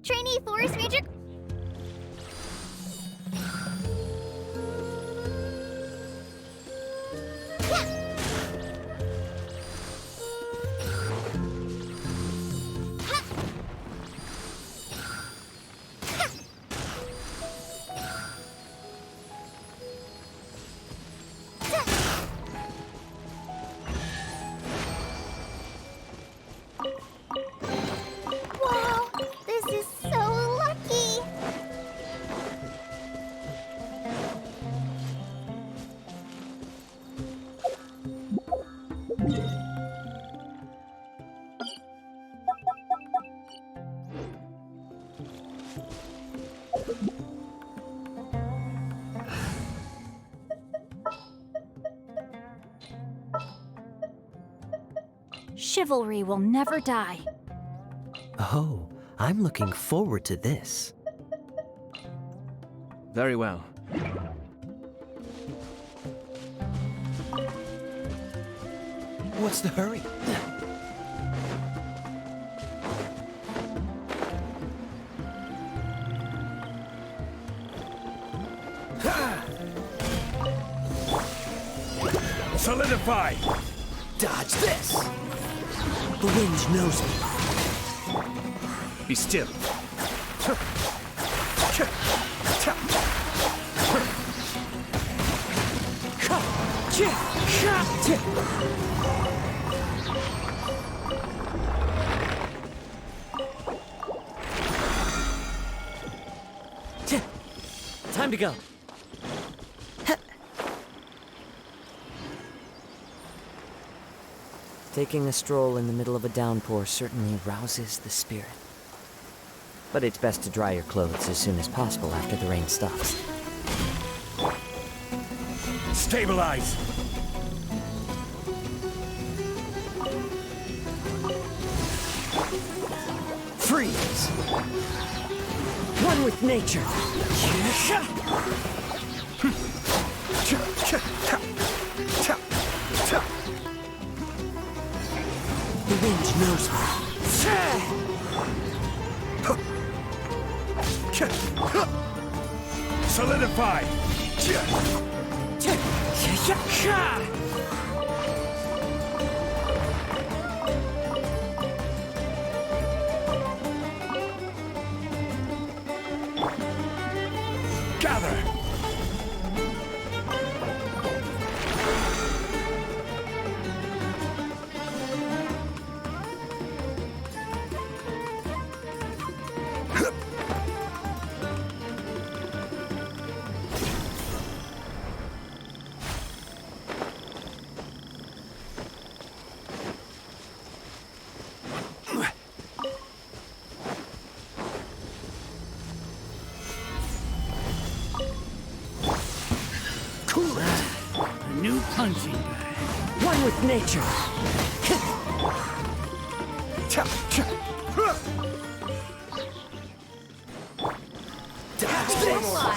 Trainee Forest Ranger. Wow, this is so lucky! Chivalry will never die. Oh, I'm looking forward to this. Very well. What's the hurry? Solidify! Dodge this! The wind knows me. Be still. Time to go. Taking a stroll in the middle of a downpour certainly rouses the spirit. But it's best to dry your clothes as soon as possible after the rain stops. Stabilize! Freeze! One with nature! The wind knows me. Solidify! Gather! A new punching bag. One with nature.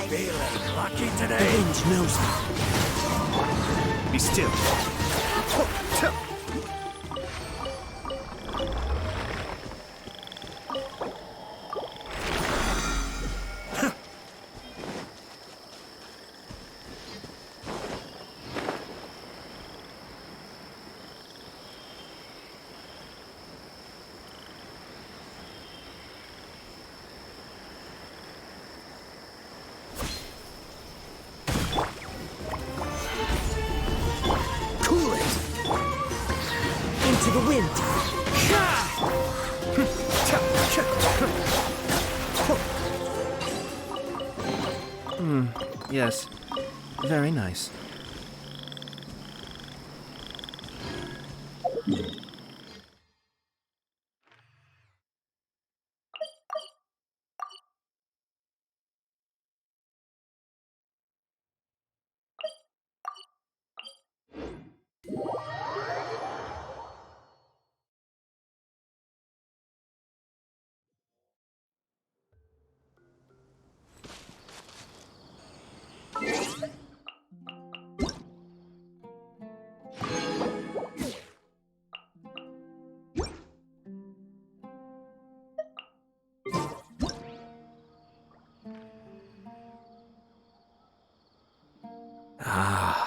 Feeling lucky The today. wind knows me. Be still. Cool it. Into the wind. Yes. Very nice. Ah.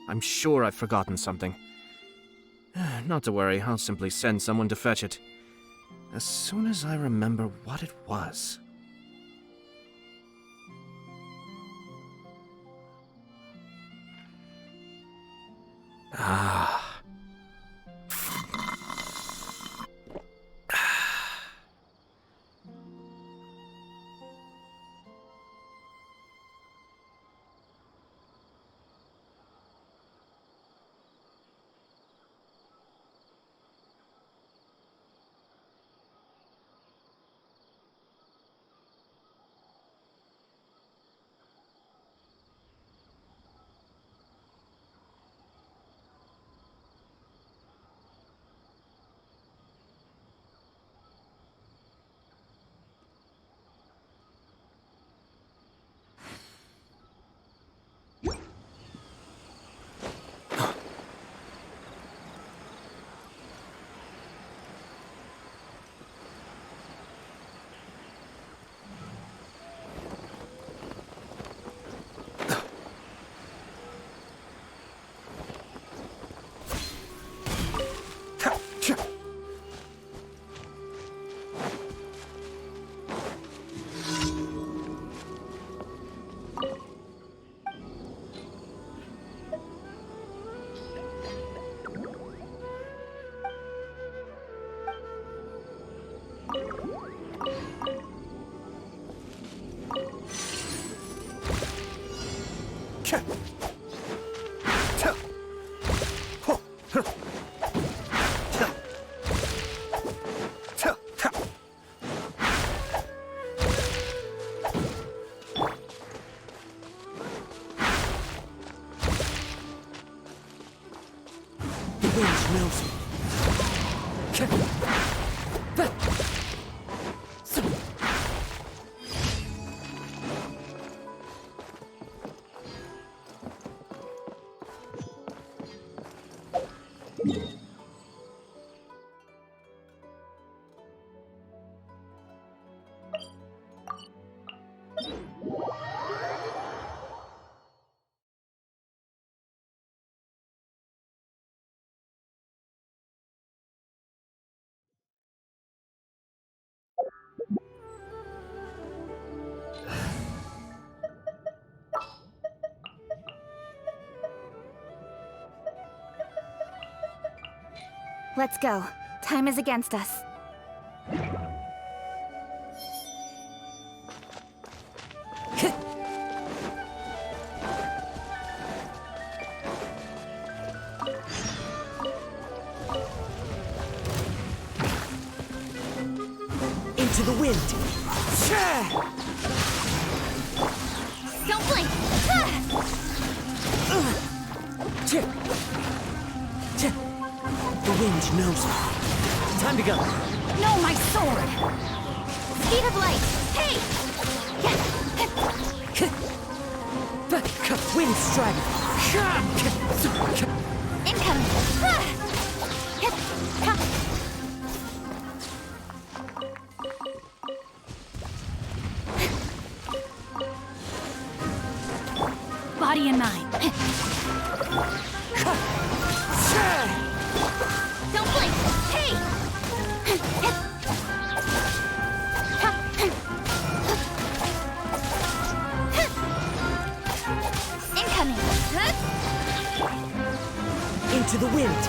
I'm sure I've forgotten something. Not to worry, I'll simply send someone to fetch it. As soon as I remember what it was. Ah. wind knows me. Let's go. Time is against us. Into the wind. Don't blink! The wind knows me. Time to go. No, my sword! Speed of light! Hey! Wind strike. Incoming! Body and mind. Don't blink! Hey! Incoming! Into the wind.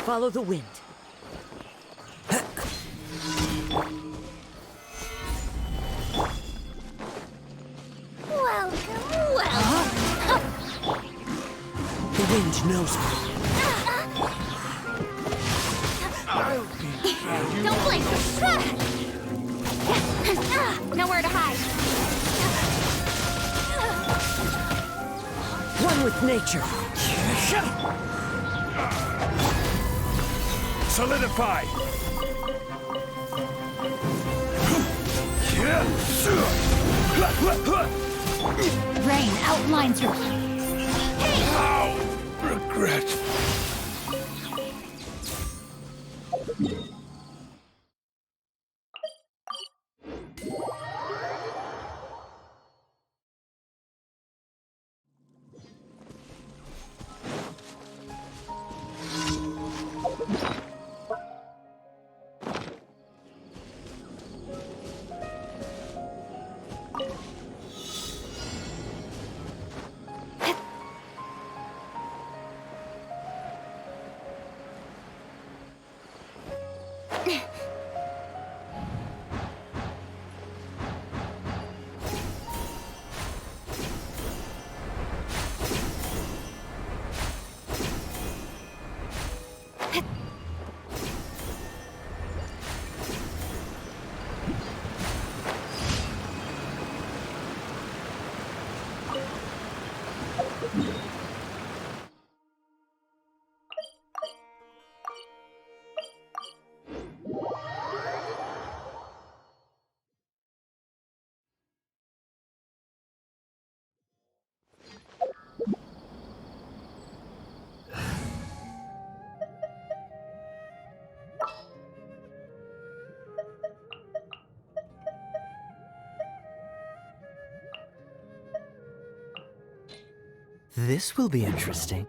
Follow the wind. Welcome! The wind knows me. Don't blink! Nowhere to hide. One with nature. Solidify! Rain outlines your... Ow! Regret. This will be interesting.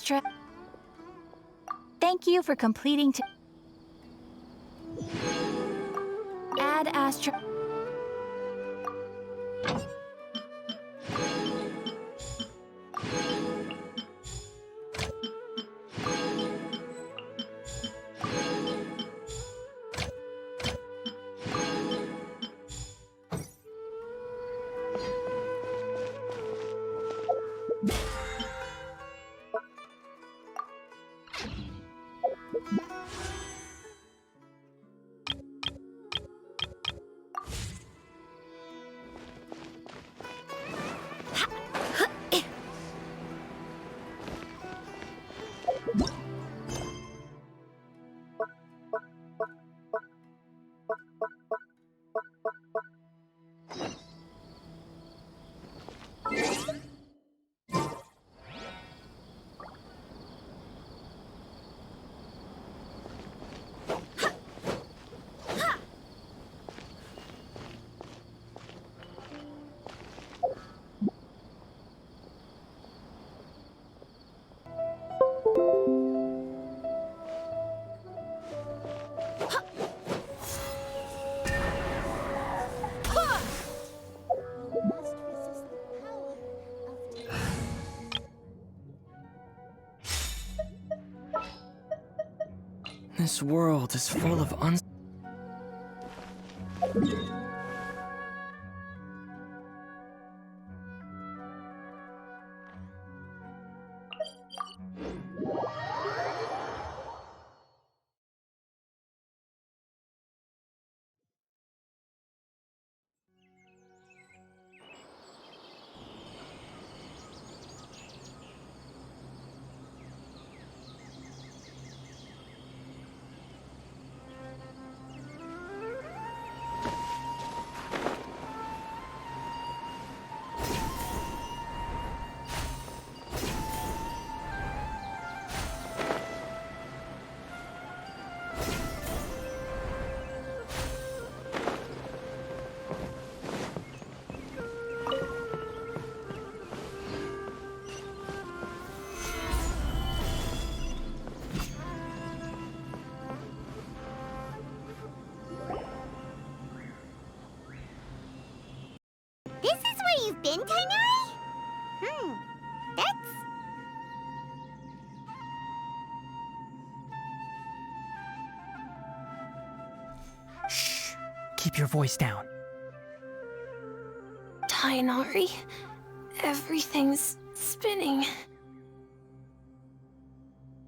Astra. Thank you for completing Add Astra. This world is full of This is where you've been, Tighnari? That's... Shh! Keep your voice down. Tighnari, everything's spinning.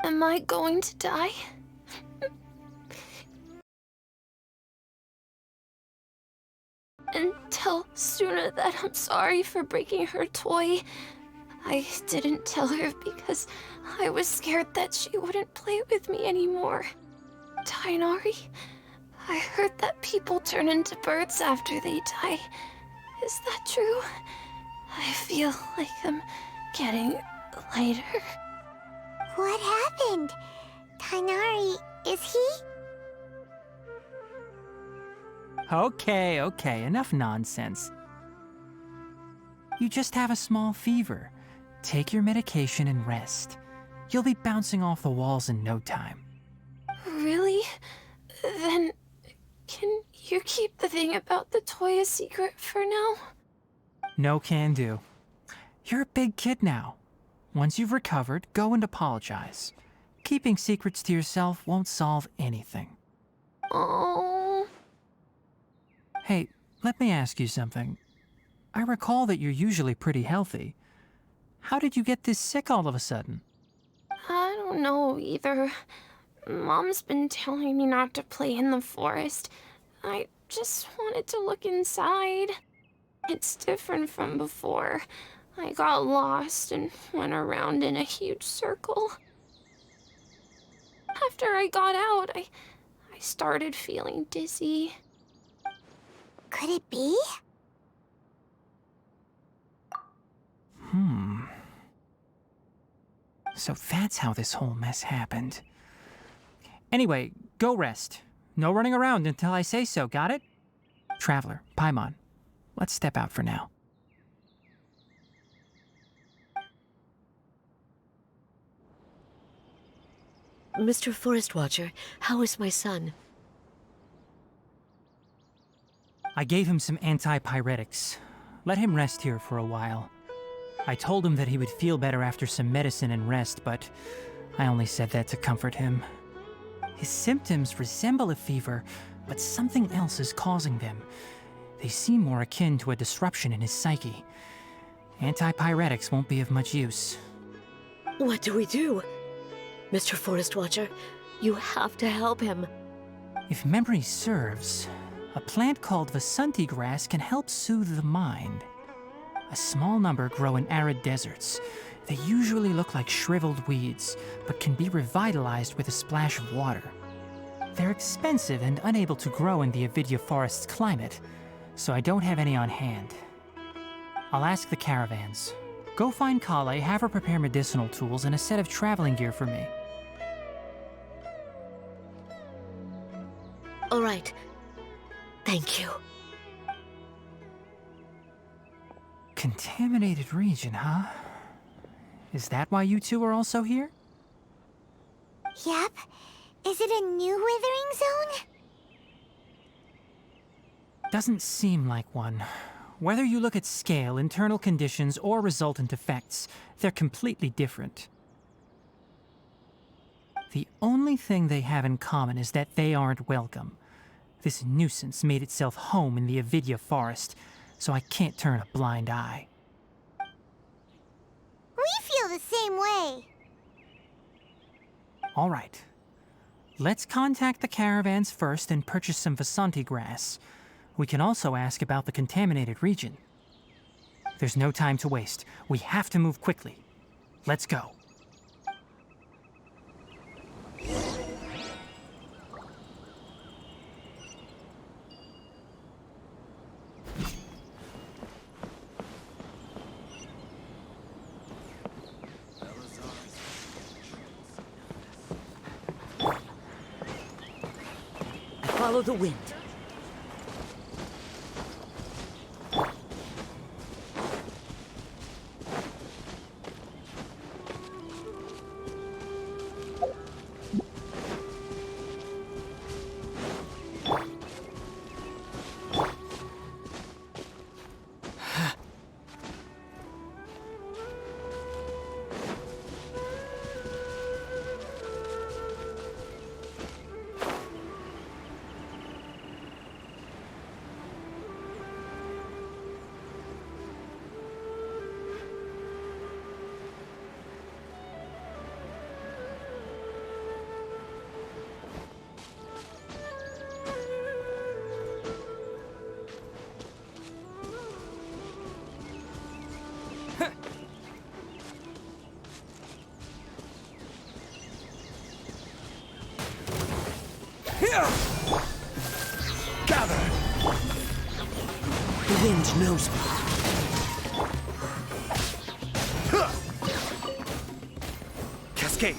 Am I going to die? And tell Suna that I'm sorry for breaking her toy. I didn't tell her because I was scared that she wouldn't play with me anymore. Tighnari, I heard that people turn into birds after they die. Is that true? I feel like I'm getting lighter. What happened? Tighnari, is he? Okay, enough nonsense. You just have a small fever. Take your medication and rest. You'll be bouncing off the walls in no time. Really? Then, can you keep the thing about the toy a secret for now? No can do. You're a big kid now. Once you've recovered, go and apologize. Keeping secrets to yourself won't solve anything. Oh. Hey, let me ask you something. I recall that you're usually pretty healthy. How did you get this sick all of a sudden? I don't know either. Mom's been telling me not to play in the forest. I just wanted to look inside. It's different from before. I got lost and went around in a huge circle. After I got out, I started feeling dizzy. Could it be? So that's how this whole mess happened. Anyway, go rest. No running around until I say so, got it? Traveler, Paimon, let's step out for now. Mr. Forest Watcher, how is my son? I gave him some antipyretics. Let him rest here for a while. I told him that he would feel better after some medicine and rest, but I only said that to comfort him. His symptoms resemble a fever, but something else is causing them. They seem more akin to a disruption in his psyche. Antipyretics won't be of much use. What do we do? Mr. Forest Watcher, you have to help him. If memory serves, a plant called Vasanti grass can help soothe the mind. A small number grow in arid deserts. They usually look like shriveled weeds, but can be revitalized with a splash of water. They're expensive and unable to grow in the Avidya forest's climate, so I don't have any on hand. I'll ask the caravans. Go find Kale, have her prepare medicinal tools and a set of traveling gear for me. All right. Thank you. Contaminated region, huh? Is that why you two are also here? Yep. Is it a new withering zone? Doesn't seem like one. Whether you look at scale, internal conditions, or resultant effects, they're completely different. The only thing they have in common is that they aren't welcome. This nuisance made itself home in the Avidya forest, so I can't turn a blind eye. We feel the same way. All right. Let's contact the caravans first and purchase some Vasanti grass. We can also ask about the contaminated region. There's no time to waste. We have to move quickly. Let's go. Follow the wind. Gather! The wind knows me. Cascade!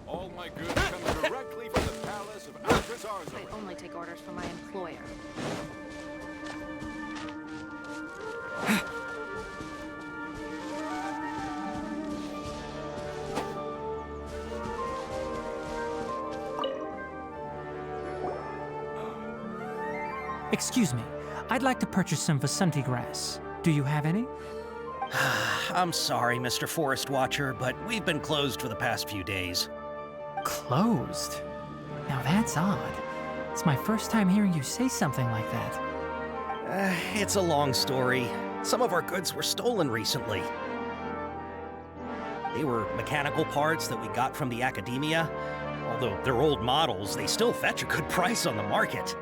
All my goods come directly from the palace of Alcazar's. I only take orders from my employer. Excuse me. I'd like to purchase some Vasanti grass. Do you have any? I'm sorry, Mr. Forest Watcher, but we've been closed for the past few days. Closed? Now that's odd. It's my first time hearing you say something like that. It's a long story. Some of our goods were stolen recently. They were mechanical parts that we got from the academia. Although they're old models, they still fetch a good price on the market.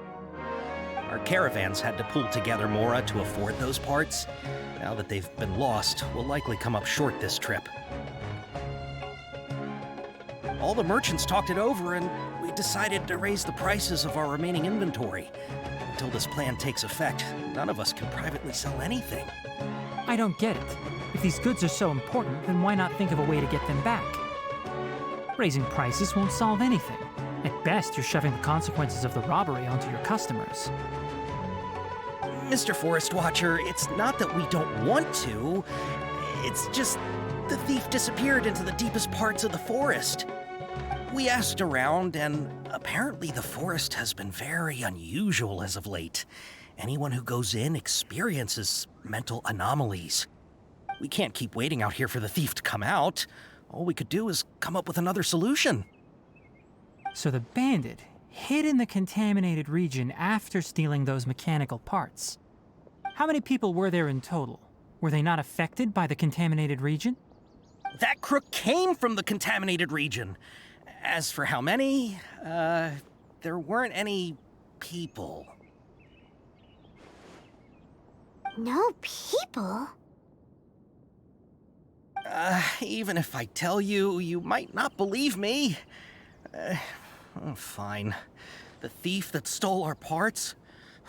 Our caravans had to pull together more to afford those parts. Now that they've been lost, we'll likely come up short this trip. All the merchants talked it over, and we decided to raise the prices of our remaining inventory. Until this plan takes effect, none of us can privately sell anything. I don't get it. If these goods are so important, then why not think of a way to get them back? Raising prices won't solve anything. At best, you're shoving the consequences of the robbery onto your customers. Mr. Forest Watcher, it's not that we don't want to. It's just the thief disappeared into the deepest parts of the forest. We asked around, and apparently the forest has been very unusual as of late. Anyone who goes in experiences mental anomalies. We can't keep waiting out here for the thief to come out. All we could do is come up with another solution. So the bandit hid in the contaminated region after stealing those mechanical parts. How many people were there in total? Were they not affected by the contaminated region? That crook came from the contaminated region. As for how many, there weren't any people. No people? Even if I tell you, you might not believe me. Fine. The thief that stole our parts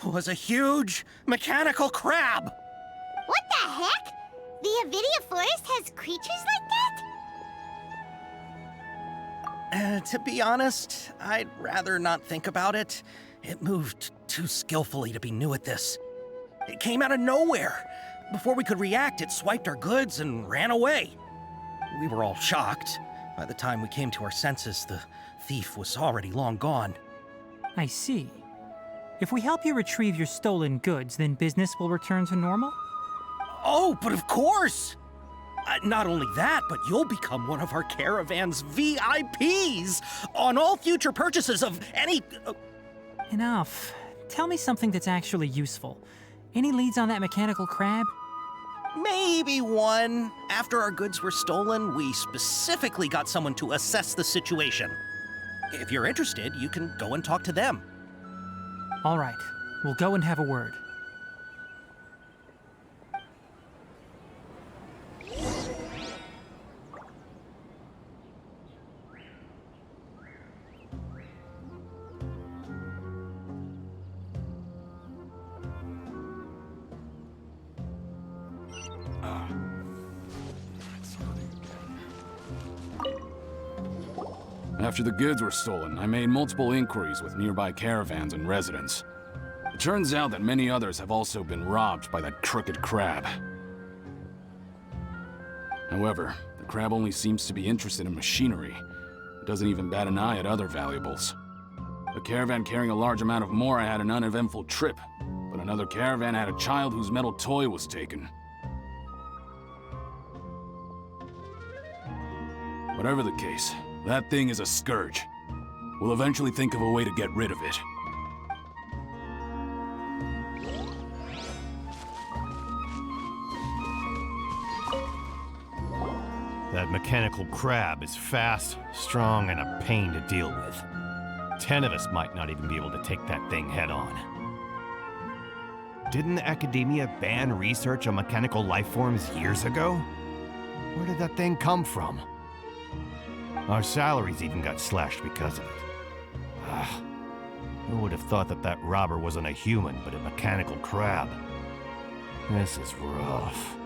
was a huge mechanical crab! What the heck? The Avidia Forest has creatures like that? To be honest, I'd rather not think about it. It moved too skillfully to be new at this. It came out of nowhere. Before we could react, it swiped our goods and ran away. We were all shocked. By the time we came to our senses, the thief was already long gone. I see. If we help you retrieve your stolen goods, then business will return to normal? Oh, but of course! Not only that, but you'll become one of our caravan's VIPs on all future purchases of any... Enough. Tell me something that's actually useful. Any leads on that mechanical crab? Maybe one. After our goods were stolen, we specifically got someone to assess the situation. If you're interested, you can go and talk to them. All right. We'll go and have a word. After the goods were stolen, I made multiple inquiries with nearby caravans and residents. It turns out that many others have also been robbed by that crooked crab. However, the crab only seems to be interested in machinery. It doesn't even bat an eye at other valuables. A caravan carrying a large amount of mora had an uneventful trip, but another caravan had a child whose metal toy was taken. Whatever the case, that thing is a scourge. We'll eventually think of a way to get rid of it. That mechanical crab is fast, strong, and a pain to deal with. 10 of us might not even be able to take that thing head on. Didn't the academia ban research on mechanical life forms years ago? Where did that thing come from? Our salaries even got slashed because of it. Who would have thought that that robber wasn't a human, but a mechanical crab? This is rough.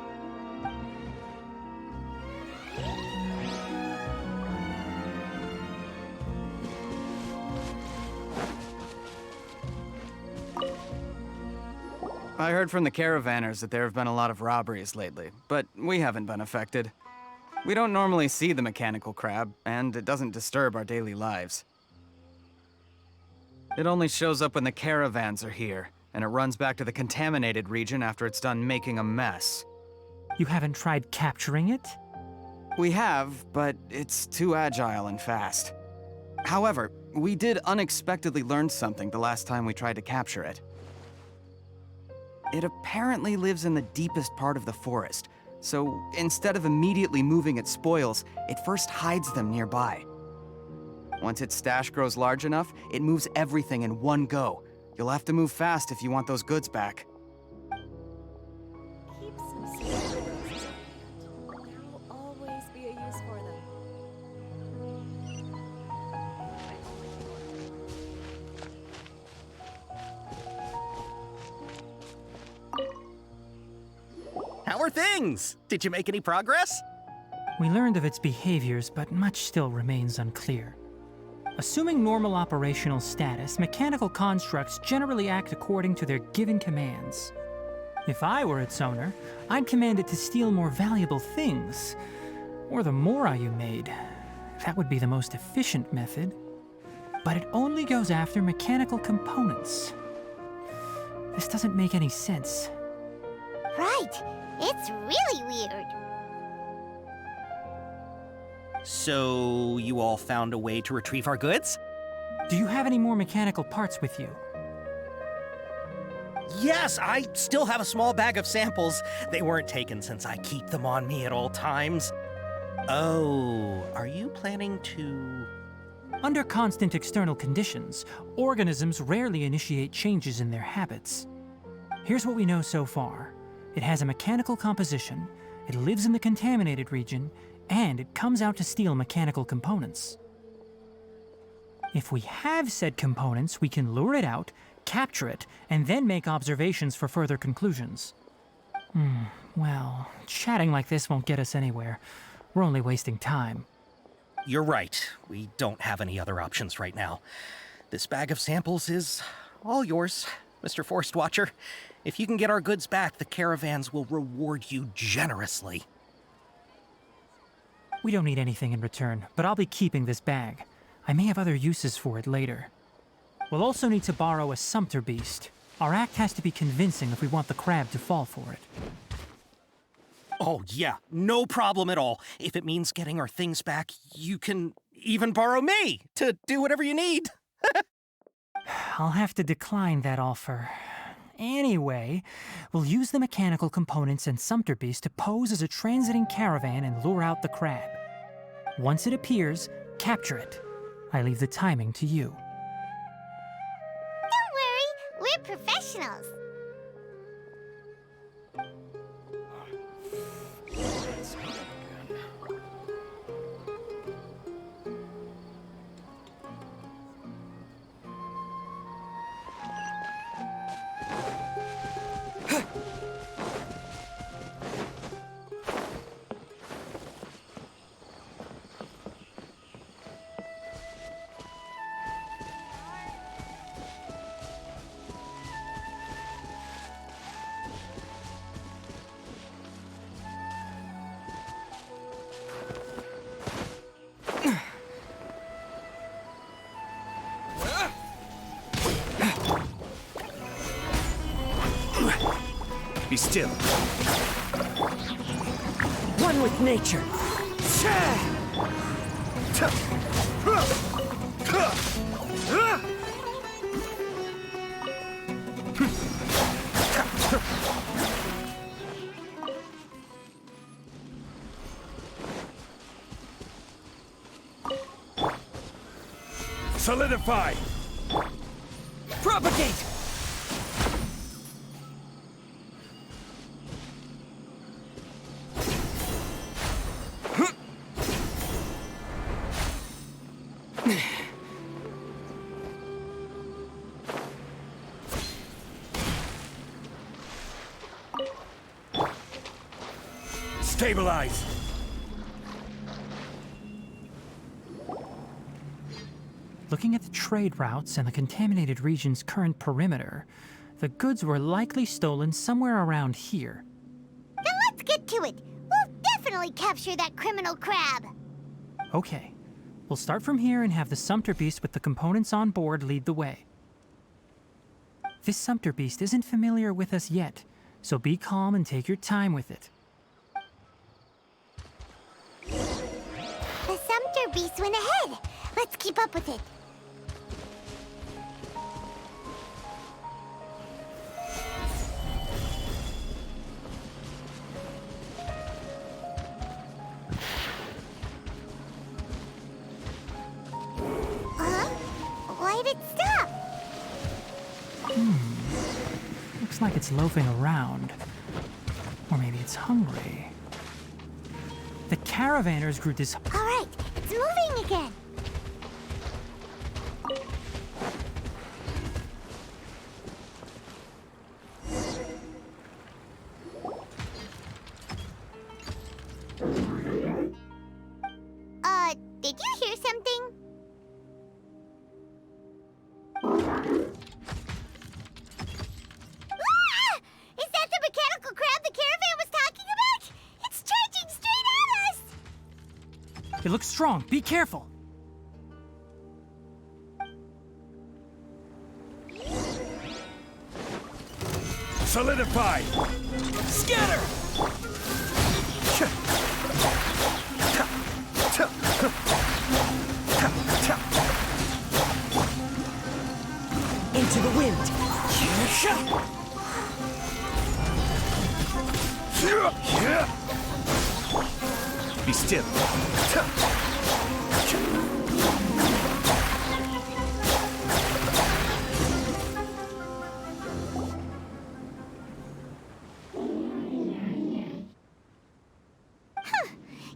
I heard from the caravanners that there have been a lot of robberies lately, but we haven't been affected. We don't normally see the mechanical crab, and it doesn't disturb our daily lives. It only shows up when the caravans are here, and it runs back to the contaminated region after it's done making a mess. You haven't tried capturing it? We have, but it's too agile and fast. However, we did unexpectedly learn something the last time we tried to capture it. It apparently lives in the deepest part of the forest, so instead of immediately moving its spoils, it first hides them nearby. Once its stash grows large enough, it moves everything in one go. You'll have to move fast if you want those goods back. Keep some Sumeru roses on hand. There will always be a use for them. How are things? Did you make any progress? We learned of its behaviors, but much still remains unclear. Assuming normal operational status, mechanical constructs generally act according to their given commands. If I were its owner, I'd command it to steal more valuable things. Or the mora you made. That would be the most efficient method. But it only goes after mechanical components. This doesn't make any sense. Right. It's really weird. So, you all found a way to retrieve our goods? Do you have any more mechanical parts with you? Yes, I still have a small bag of samples. They weren't taken since I keep them on me at all times. Oh, are you planning to... Under constant external conditions, organisms rarely initiate changes in their habits. Here's what we know so far. It has a mechanical composition, it lives in the contaminated region, and it comes out to steal mechanical components. If we have said components, we can lure it out, capture it, and then make observations for further conclusions. Well, chatting like this won't get us anywhere. We're only wasting time. You're right. We don't have any other options right now. This bag of samples is all yours, Mr. Forest Watcher. If you can get our goods back, the caravans will reward you generously. We don't need anything in return, but I'll be keeping this bag. I may have other uses for it later. We'll also need to borrow a sumpter beast. Our act has to be convincing if we want the crab to fall for it. Oh, yeah, no problem at all. If it means getting our things back, you can even borrow me to do whatever you need. I'll have to decline that offer. Anyway, we'll use the mechanical components and sumpter beast to pose as a transiting caravan and lure out the crab. Once it appears, capture it. I leave the timing to you. Don't worry, we're professionals. Be still. One with nature. Solidify! Propagate! Stabilize! Looking at the trade routes and the contaminated region's current perimeter, the goods were likely stolen somewhere around here. Then let's get to it. We'll definitely capture that criminal crab. Okay, we'll start from here and have the sumpter beast with the components on board lead the way. This sumpter beast isn't familiar with us yet, so be calm and take your time with it. beast went ahead. Let's keep up with it. Huh? Why did it stop? Looks like it's loafing around. Or maybe it's hungry. The caravanners grew this. All right, it's moving again. Did you hear something? Ah! Is that the mechanical crab the caravan was talking about? It's charging straight at us! It looks strong. Be careful. Solidify! Scatter! Into the wind. Be still.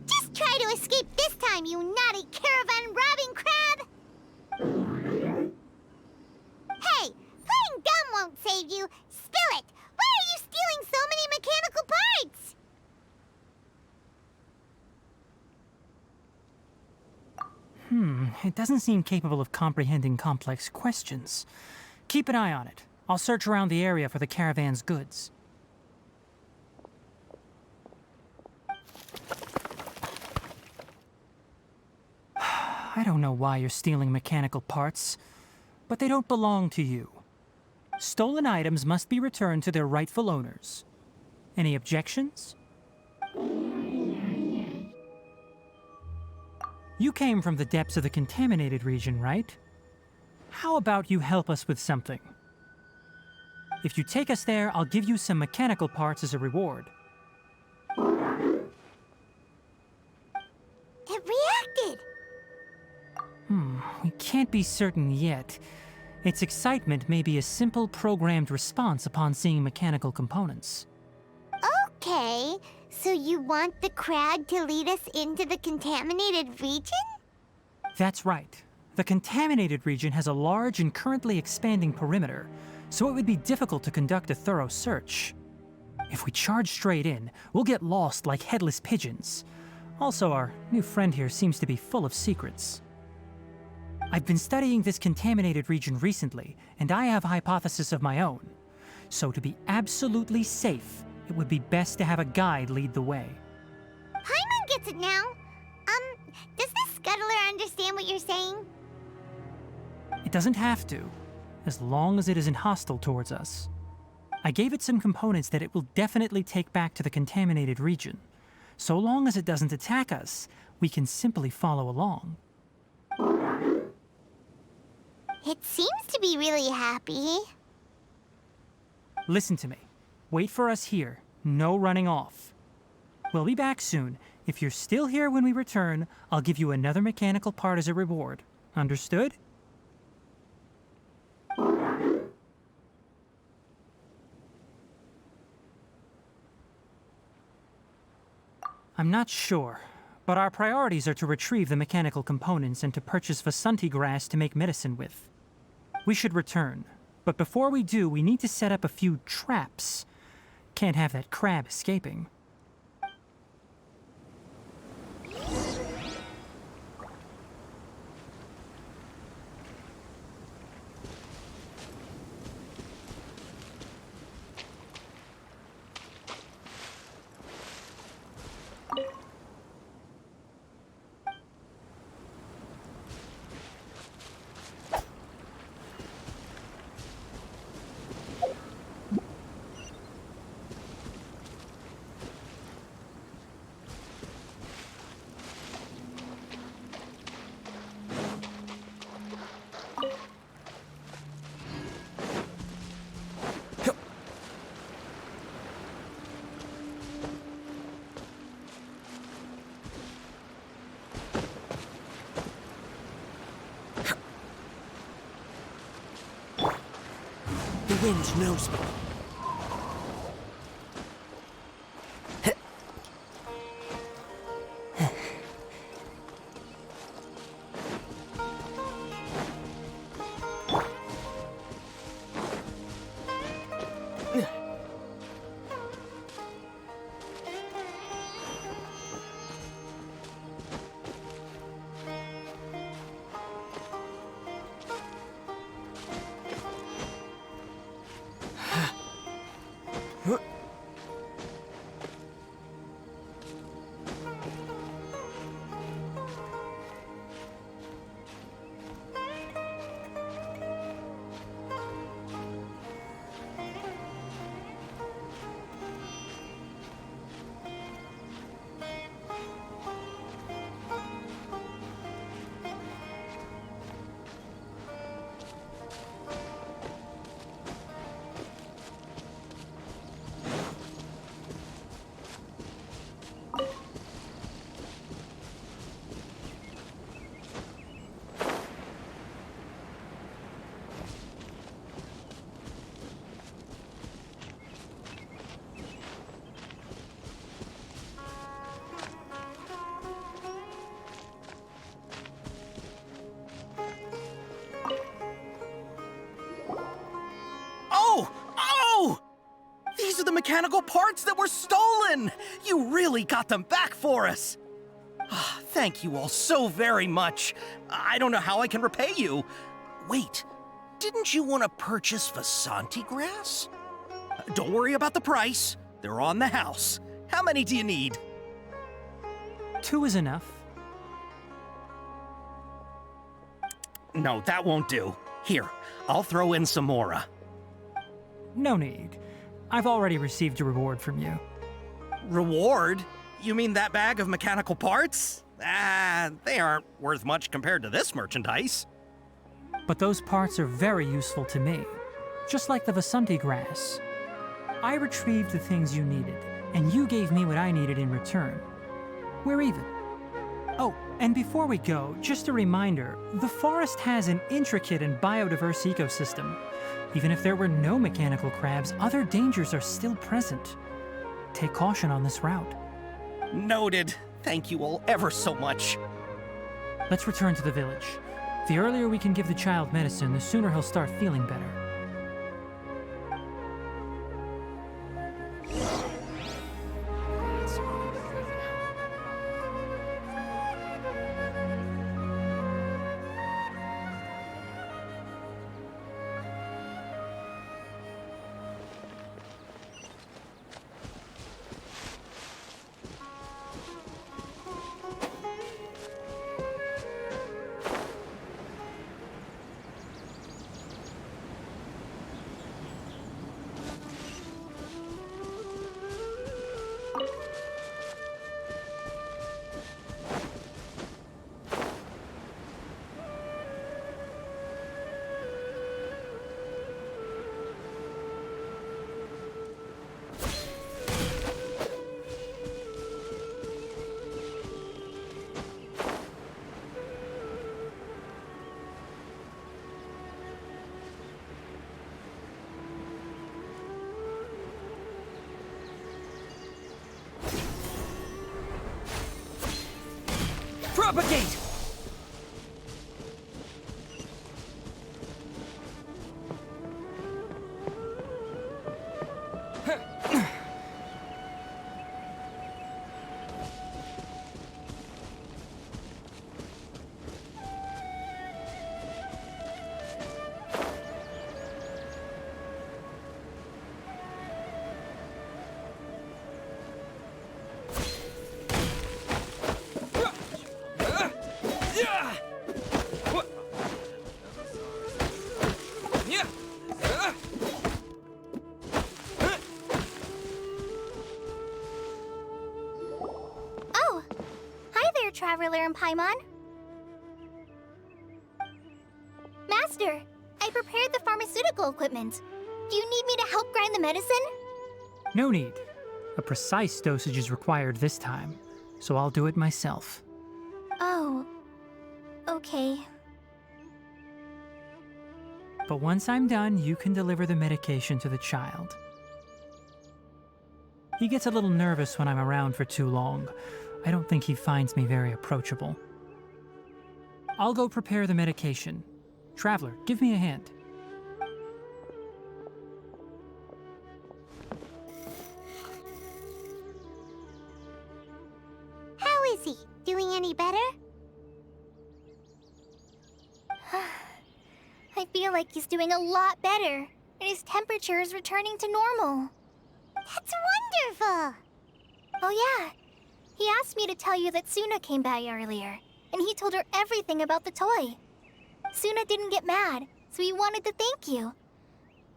Just try to escape this time, you naughty caravan robbing crab! Hey, playing dumb won't save you. Spill it! Why are you stealing so many mechanical parts? It doesn't seem capable of comprehending complex questions. Keep an eye on it. I'll search around the area for the caravan's goods. I don't know why you're stealing mechanical parts, but they don't belong to you. Stolen items must be returned to their rightful owners. Any objections? You came from the depths of the contaminated region, right? How about you help us with something? If you take us there, I'll give you some mechanical parts as a reward. It reacted! We can't be certain yet. Its excitement may be a simple programmed response upon seeing mechanical components. Okay, so you want the crab to lead us into the contaminated region? That's right. The contaminated region has a large and currently expanding perimeter, so it would be difficult to conduct a thorough search. If we charge straight in, we'll get lost like headless pigeons. Also, our new friend here seems to be full of secrets. I've been studying this contaminated region recently, and I have a hypothesis of my own. So to be absolutely safe, it would be best to have a guide lead the way. Paimon gets it now. Does this scuttler understand what you're saying? It doesn't have to, as long as it isn't hostile towards us. I gave it some components that it will definitely take back to the contaminated region. So long as it doesn't attack us, we can simply follow along. It seems to be really happy. Listen to me. Wait for us here. No running off. We'll be back soon. If you're still here when we return, I'll give you another mechanical part as a reward. Understood? I'm not sure, but our priorities are to retrieve the mechanical components and to purchase Vasanti grass to make medicine with. We should return, but before we do, we need to set up a few traps. Can't have that crab escaping. wind knows me. These are the mechanical parts that were stolen! You really got them back for us! Thank you all so very much. I don't know how I can repay you. Wait, didn't you want to purchase Vasanti grass? Don't worry about the price. They're on the house. How many do you need? 2 is enough. No, that won't do. Here, I'll throw in some more. No need. I've already received a reward from you. Reward? You mean that bag of mechanical parts? They aren't worth much compared to this merchandise. But those parts are very useful to me, just like the Vasanti grass. I retrieved the things you needed, and you gave me what I needed in return. We're even. Oh, and before we go, just a reminder, the forest has an intricate and biodiverse ecosystem. Even if there were no mechanical crabs, other dangers are still present. Take caution on this route. Noted. Thank you all ever so much. Let's return to the village. The earlier we can give the child medicine, the sooner he'll start feeling better. Propagate! Oh, hi there, Traveler and Paimon. Master, I prepared the pharmaceutical equipment. Do you need me to help grind the medicine? No need. A precise dosage is required this time, so I'll do it myself. Oh, okay. But once I'm done, you can deliver the medication to the child. He gets a little nervous when I'm around for too long. I don't think he finds me very approachable. I'll go prepare the medication. Traveler, give me a hand. How is he? Doing any better? I feel like he's doing a lot better, and his temperature is returning to normal. That's wonderful! Oh yeah, he asked me to tell you that Suna came by earlier, and he told her everything about the toy. Suna didn't get mad, so he wanted to thank you.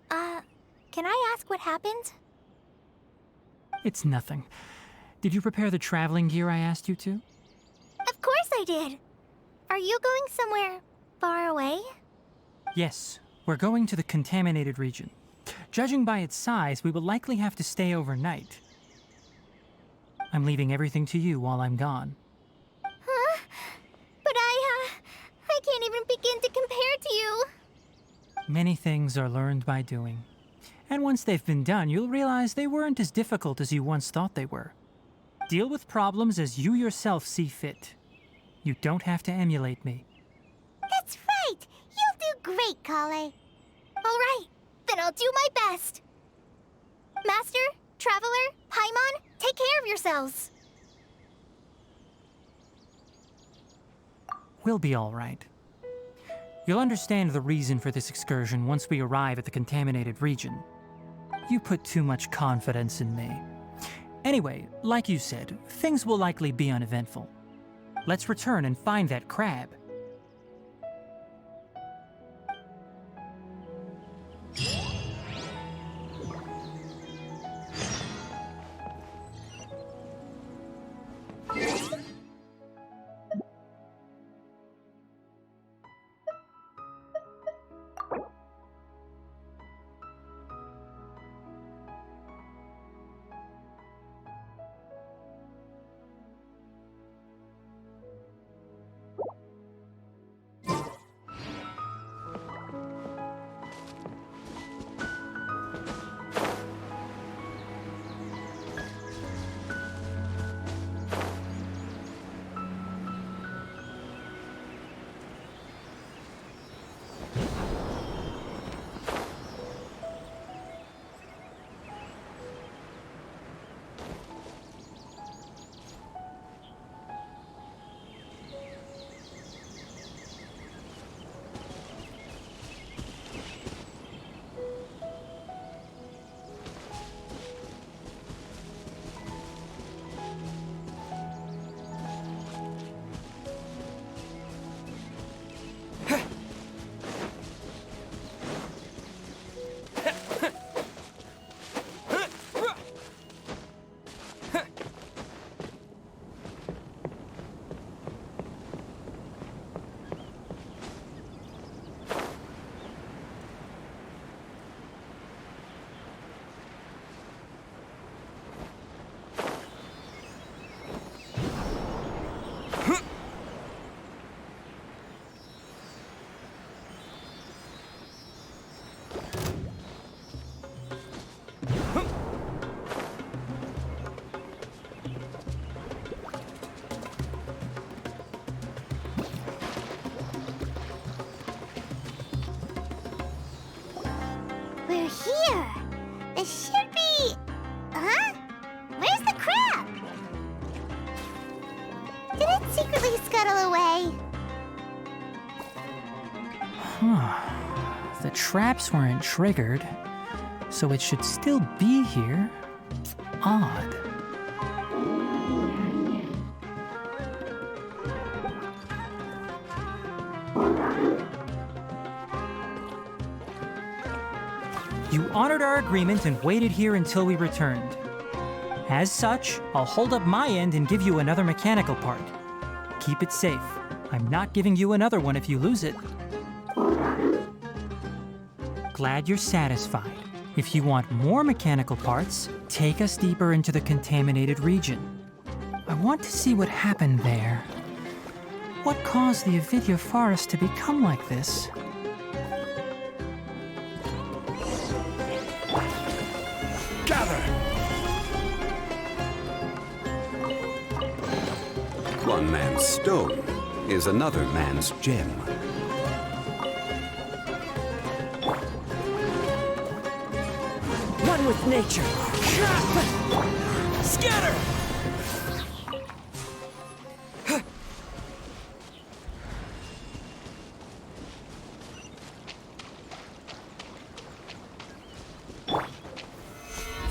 Can I ask what happened? It's nothing. Did you prepare the traveling gear I asked you to? Of course I did! Are you going somewhere far away? Yes, we're going to the contaminated region. Judging by its size, we will likely have to stay overnight. I'm leaving everything to you while I'm gone. Huh? But I can't even begin to compare to you. Many things are learned by doing. And once they've been done, you'll realize they weren't as difficult as you once thought they were. Deal with problems as you yourself see fit. You don't have to emulate me. That's right! You'll do great, Kale. All right, then I'll do my best. Master, Traveler, Paimon, take care of yourselves. We'll be all right. You'll understand the reason for this excursion once we arrive at the contaminated region. You put too much confidence in me. Anyway, like you said, things will likely be uneventful. Let's return and find that crab. We're here. This should be... Huh? Where's the crab? Did it secretly scuttle away? The traps weren't triggered, so it should still be here. Odd. You honored our agreement and waited here until we returned. As such, I'll hold up my end and give you another mechanical part. Keep it safe. I'm not giving you another one if you lose it. Glad you're satisfied. If you want more mechanical parts, take us deeper into the contaminated region. I want to see what happened there. What caused the Avidya forest to become like this? One man's stone is another man's gem. One with nature. Scatter!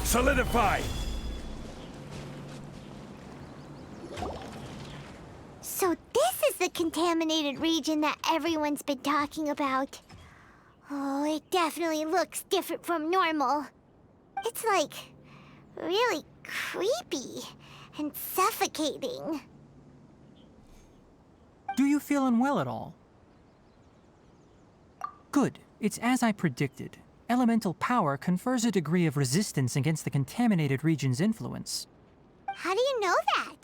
Solidify! So this is the contaminated region that everyone's been talking about. Oh, it definitely looks different from normal. It's like really creepy and suffocating. Do you feel unwell at all? Good. It's as I predicted. Elemental power confers a degree of resistance against the contaminated region's influence. How do you know that?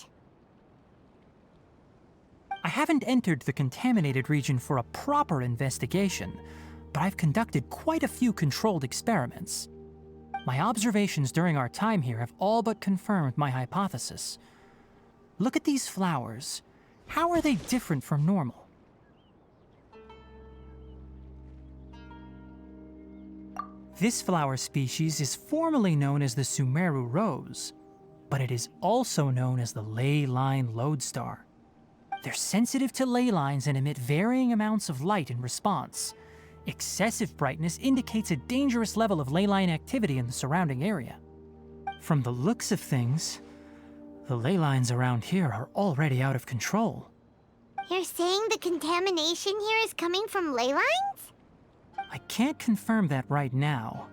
I haven't entered the contaminated region for a proper investigation, but I've conducted quite a few controlled experiments. My observations during our time here have all but confirmed my hypothesis. Look at these flowers. How are they different from normal? This flower species is formally known as the Sumeru rose, but it is also known as the ley line lodestar. They're sensitive to ley lines and emit varying amounts of light in response. Excessive brightness indicates a dangerous level of ley line activity in the surrounding area. From the looks of things, the ley lines around here are already out of control. You're saying the contamination here is coming from ley lines? I can't confirm that right now,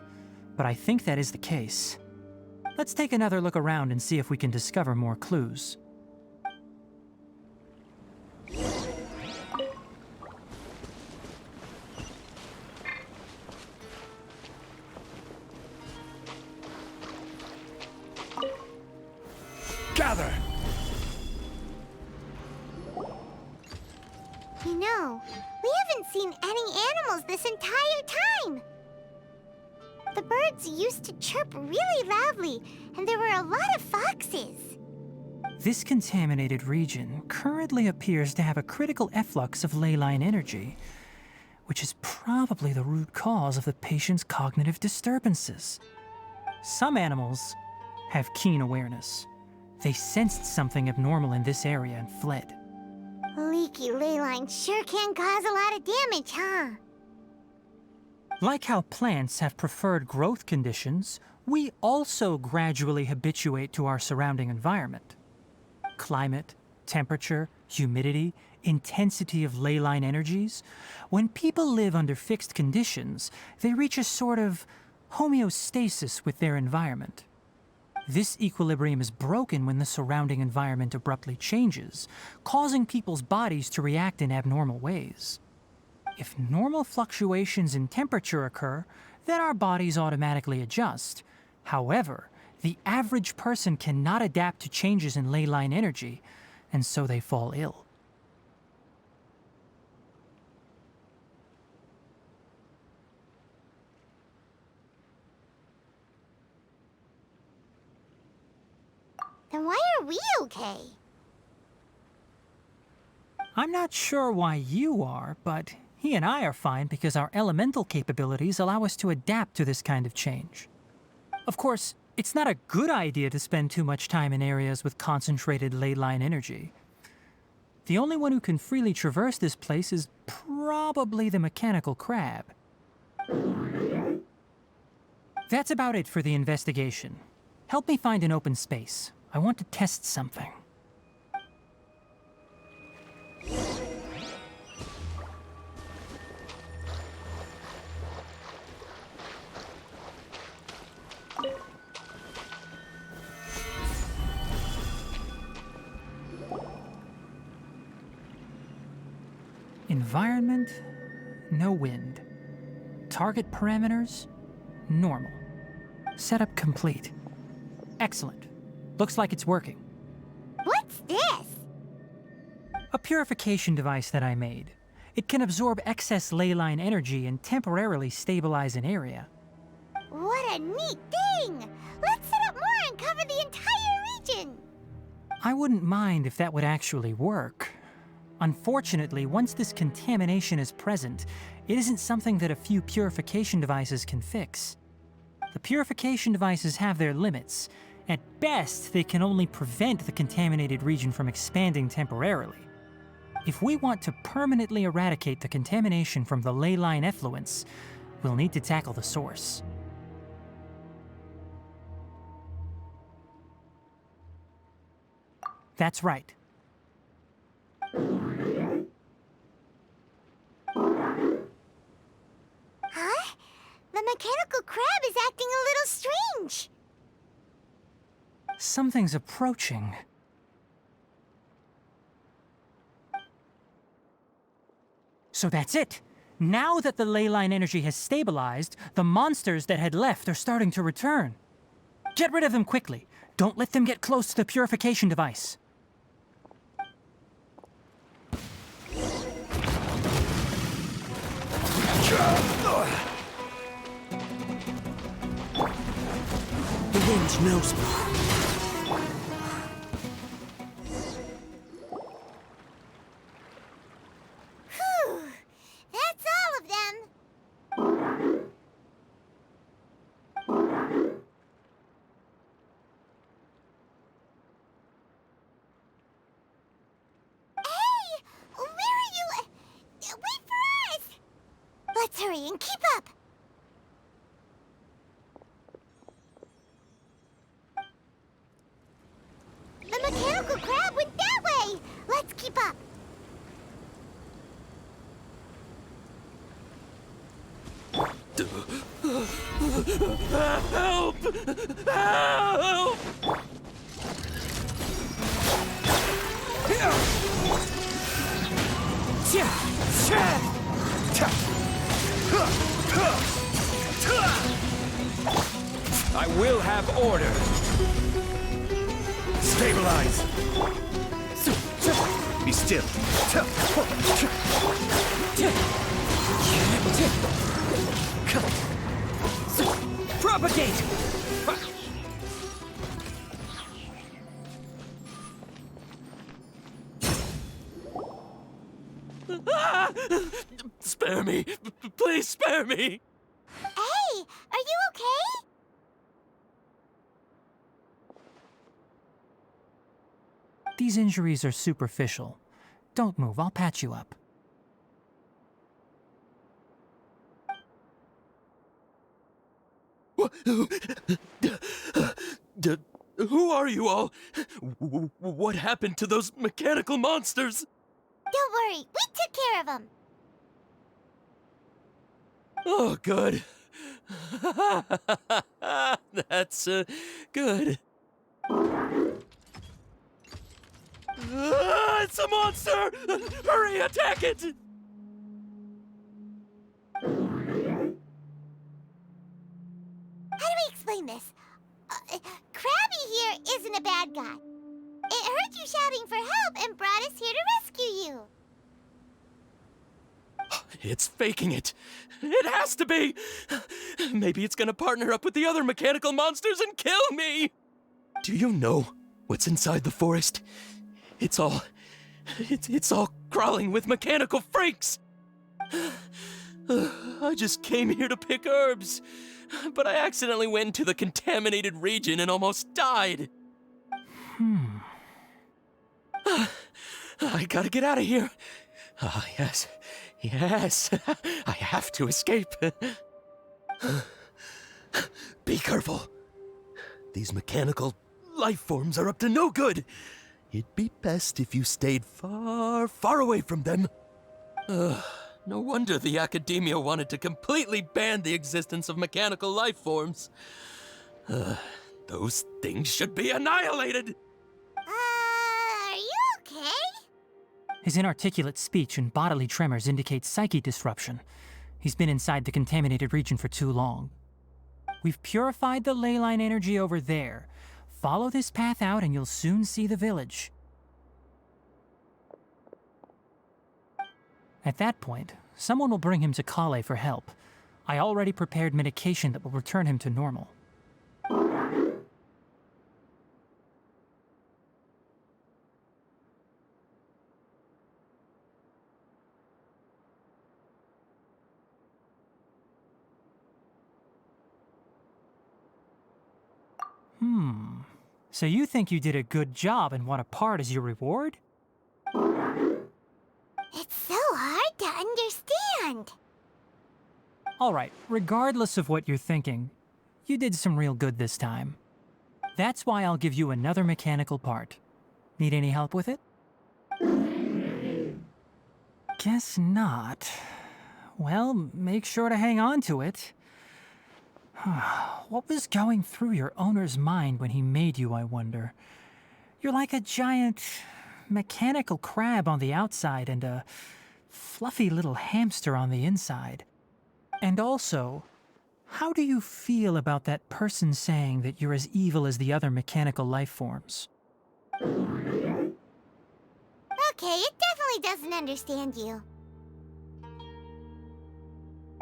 but I think that is the case. Let's take another look around and see if we can discover more clues. Gather! You know, we haven't seen any animals this entire time! The birds used to chirp really loudly, and there were a lot of foxes. This contaminated region currently appears to have a critical efflux of ley line energy, which is probably the root cause of the patient's cognitive disturbances. Some animals have keen awareness. They sensed something abnormal in this area and fled. Leaky ley lines sure can cause a lot of damage, huh? Like how plants have preferred growth conditions, we also gradually habituate to our surrounding environment. Climate, temperature, humidity, intensity of ley line energies. When people live under fixed conditions, they reach a sort of homeostasis with their environment. This equilibrium is broken when the surrounding environment abruptly changes, causing people's bodies to react in abnormal ways. If normal fluctuations in temperature occur, then our bodies automatically adjust. However, the average person cannot adapt to changes in ley line energy, and so they fall ill. Then why are we okay? I'm not sure why you are, but he and I are fine because our elemental capabilities allow us to adapt to this kind of change. Of course, it's not a good idea to spend too much time in areas with concentrated ley line energy. The only one who can freely traverse this place is probably the mechanical crab. That's about it for the investigation. Help me find an open space. I want to test something. Environment, no wind. Target parameters, normal. Setup complete. Excellent. Looks like it's working. What's this? A purification device that I made. It can absorb excess ley line energy and temporarily stabilize an area. What a neat thing! Let's set up more and cover the entire region! I wouldn't mind if that would actually work. Unfortunately, once this contamination is present, it isn't something that a few purification devices can fix. The purification devices have their limits. At best, they can only prevent the contaminated region from expanding temporarily. If we want to permanently eradicate the contamination from the ley line effluents, we'll need to tackle the source. That's right. Huh? The mechanical crab is acting a little strange. Something's approaching. So that's it. Now that the ley line energy has stabilized, the monsters that had left are starting to return. Get rid of them quickly. Don't let them get close to the purification device. The wind knows me. Whew! That's all of them. Hey! Where are you? Wait for us! Let's hurry and keep up! The mechanical crab went that way! Let's keep up! Help! Help! I will have order. Stabilize! Be still. Propagate! Spare me! Please spare me! Hey! Are you okay? These injuries are superficial. Don't move, I'll patch you up. Who are you all? What happened to those mechanical monsters? Don't worry, we took care of them. Oh, good. That's good. It's a monster! Hurry, attack it! How do we explain this? Krabby here isn't a bad guy. It heard you shouting for help and brought us here to rescue you. It's faking it. It has to be. Maybe it's gonna partner up with the other mechanical monsters and kill me. Do you know what's inside the forest? It's all crawling with mechanical freaks. I just came here to pick herbs, but I accidentally went into the contaminated region and almost died. I gotta get out of here. Ah, yes. Yes. I have to escape. Be careful. These mechanical life forms are up to no good. It'd be best if you stayed far, far away from them. No wonder the Academia wanted to completely ban the existence of mechanical life forms. Those things should be annihilated! Are you okay? His inarticulate speech and bodily tremors indicate psyche disruption. He's been inside the contaminated region for too long. We've purified the ley line energy over there. Follow this path out and you'll soon see the village. At that point, someone will bring him to Kale for help. I already prepared medication that will return him to normal. So you think you did a good job and want a part as your reward? It's so hard to understand. Alright, regardless of what you're thinking, you did some real good this time. That's why I'll give you another mechanical part. Need any help with it? Guess not. Well, make sure to hang on to it. What was going through your owner's mind when he made you, I wonder? You're like a giant mechanical crab on the outside and a fluffy little hamster on the inside. And also, how do you feel about that person saying that you're as evil as the other mechanical life forms? Okay, it definitely doesn't understand you.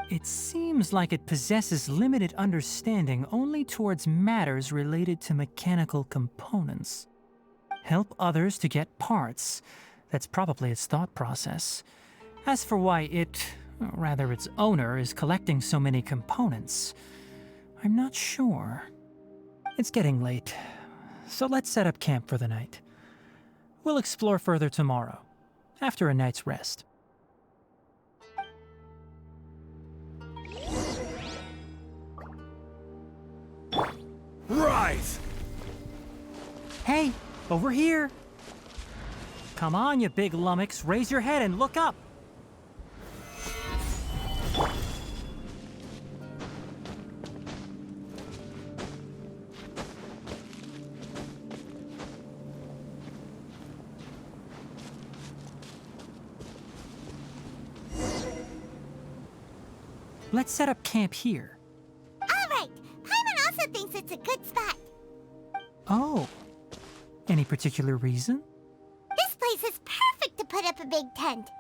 It seems like it possesses limited understanding only towards matters related to mechanical components. Help others to get parts. That's probably its thought process. As for why it, or rather its owner, is collecting so many components, I'm not sure. It's getting late, so let's set up camp for the night. We'll explore further tomorrow, after a night's rest. Rise! Hey, over here! Come on, you big lummox, raise your head and look up! Let's set up camp here. Alright, Paimon also thinks it's a good spot. Oh. Any particular reason? This place is perfect to put up a big tent.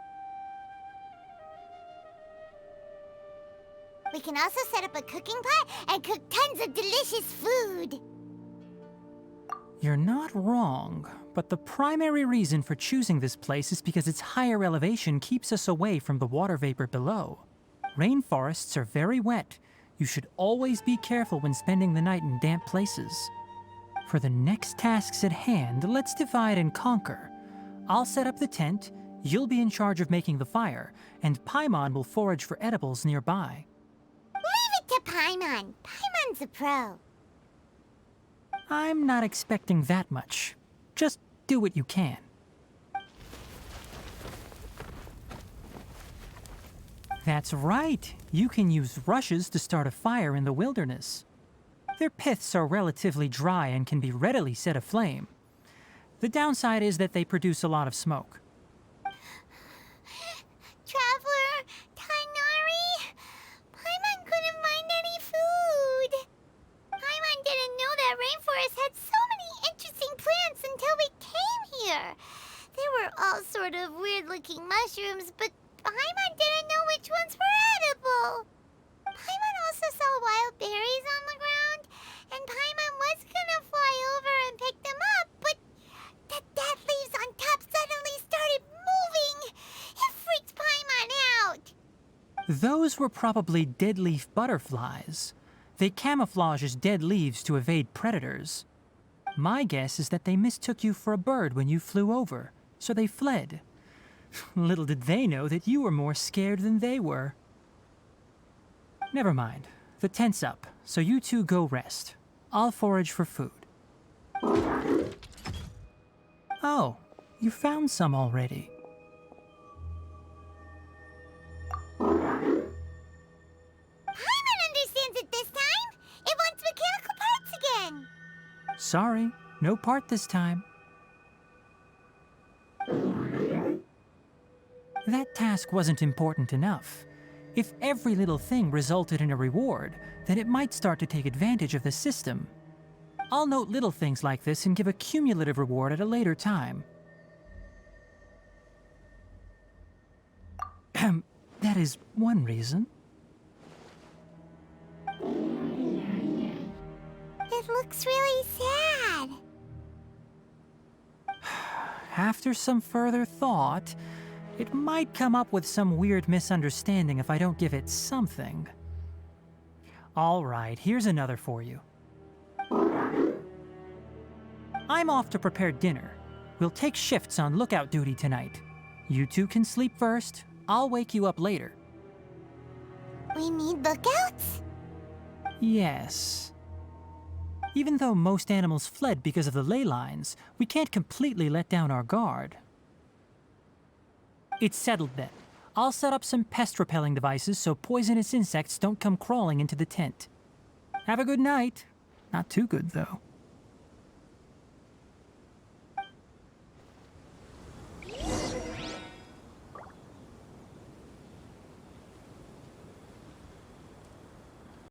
We can also set up a cooking pot and cook tons of delicious food. You're not wrong, but the primary reason for choosing this place is because its higher elevation keeps us away from the water vapor below. Rainforests are very wet. You should always be careful when spending the night in damp places. For the next tasks at hand, let's divide and conquer. I'll set up the tent, you'll be in charge of making the fire, and Paimon will forage for edibles nearby. Leave it to Paimon. Paimon's a pro. I'm not expecting that much. Just do what you can. That's right. You can use rushes to start a fire in the wilderness. Their piths are relatively dry and can be readily set aflame. The downside is that they produce a lot of smoke. Traveler, Tighnari, Paimon couldn't find any food. Paimon didn't know that rainforest had so many interesting plants until we came here. They were all sort of weird-looking mushrooms, but Paimon didn't know which ones were edible. Paimon also saw wild berries on the ground, and Paimon was gonna fly over and pick them up, but the dead leaves on top suddenly started moving. It freaked Paimon out. Those were probably dead leaf butterflies. They camouflage as dead leaves to evade predators. My guess is that they mistook you for a bird when you flew over, so they fled. Little did they know that you were more scared than they were. Never mind. The tent's up, so you two go rest. I'll forage for food. Oh, you found some already. Paimon understands it this time. It wants mechanical parts again. Sorry, no part this time. That task wasn't important enough. If every little thing resulted in a reward, then it might start to take advantage of the system. I'll note little things like this and give a cumulative reward at a later time. That is one reason. It looks really sad. After some further thought, it might come up with some weird misunderstanding if I don't give it something. All right, here's another for you. I'm off to prepare dinner. We'll take shifts on lookout duty tonight. You two can sleep first. I'll wake you up later. We need lookouts? Yes. Even though most animals fled because of the ley lines, we can't completely let down our guard. It's settled then. I'll set up some pest-repelling devices so poisonous insects don't come crawling into the tent. Have a good night. Not too good, though.